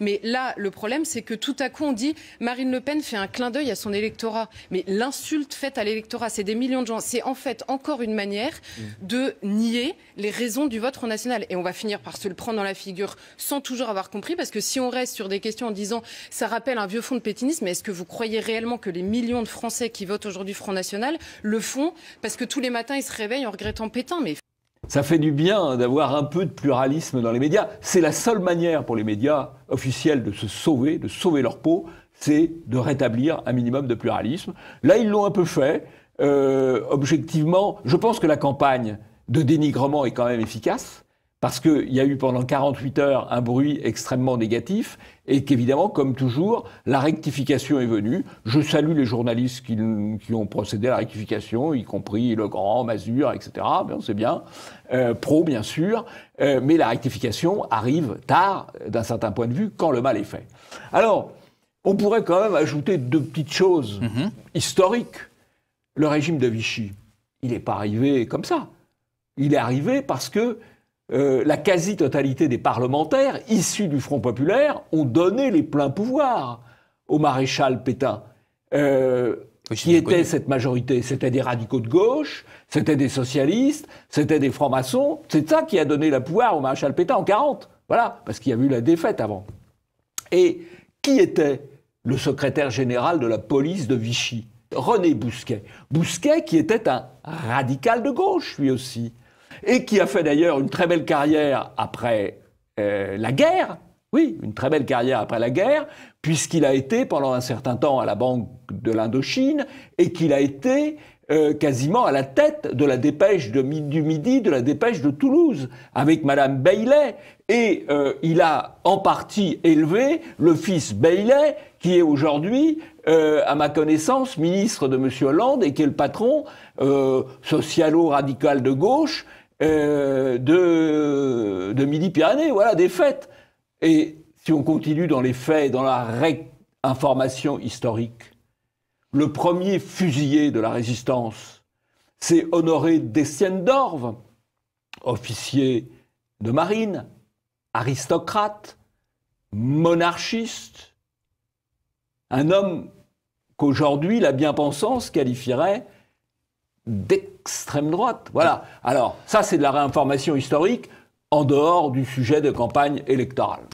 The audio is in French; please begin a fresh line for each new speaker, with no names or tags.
Mais là, le problème, c'est que tout à coup, on dit Marine Le Pen fait un clin d'œil à son électorat. Mais l'insulte faite à l'électorat, c'est des millions de gens. C'est en fait encore une manière de nier les raisons du vote Front National. Et on va finir par se le prendre dans la figure sans toujours avoir compris. Parce que si on reste sur des questions en disant ça rappelle un vieux fond de pétinisme, est-ce que vous croyez réellement que les millions de Français qui votent aujourd'hui Front National le font parce que tous les matins, ils se réveillent en regrettant Pétain? Mais
ça fait du bien d'avoir un peu de pluralisme dans les médias. C'est la seule manière pour les médias officiels de se sauver, de sauver leur peau, c'est de rétablir un minimum de pluralisme. Là, ils l'ont un peu fait. Objectivement, je pense que la campagne de dénigrement est quand même efficace, parce qu'il y a eu pendant 48 heures un bruit extrêmement négatif, et qu'évidemment, comme toujours, la rectification est venue. Je salue les journalistes qui ont procédé à la rectification, y compris Legrand, Mazure, etc. Bien, c'est bien. Pro, bien sûr. Mais la rectification arrive tard, d'un certain point de vue, quand le mal est fait. Alors, on pourrait quand même ajouter deux petites choses historiques. Le régime de Vichy, il n'est pas arrivé comme ça. Il est arrivé parce que la quasi-totalité des parlementaires issus du Front populaire ont donné les pleins pouvoirs au maréchal Pétain. Qui était cette majorité? C'était des radicaux de gauche, c'était des socialistes, c'était des francs-maçons. C'est ça qui a donné le pouvoir au maréchal Pétain en 40. Voilà, parce qu'il y a eu la défaite avant. Et qui était le secrétaire général de la police de Vichy? René Bousquet. Bousquet qui était un radical de gauche, lui aussi. Et qui a fait d'ailleurs une très belle carrière après la guerre. Oui, une très belle carrière après la guerre, puisqu'il a été pendant un certain temps à la Banque de l'Indochine et qu'il a été quasiment à la tête de la dépêche du Midi, de la dépêche de Toulouse, avec Madame Baillet. Et il a en partie élevé le fils Baillet, qui est aujourd'hui, à ma connaissance, ministre de M. Hollande et qui est le patron socialo-radical de gauche de Midi-Pyrénées, voilà, des faits. Et si on continue dans les faits, dans la information historique, le premier fusillé de la résistance, c'est Honoré d'Estienne-d'Orves, officier de marine, aristocrate, monarchiste, un homme qu'aujourd'hui la bien-pensance qualifierait d'extrême droite. Voilà. Alors, ça, c'est de la réinformation historique en dehors du sujet de campagne électorale.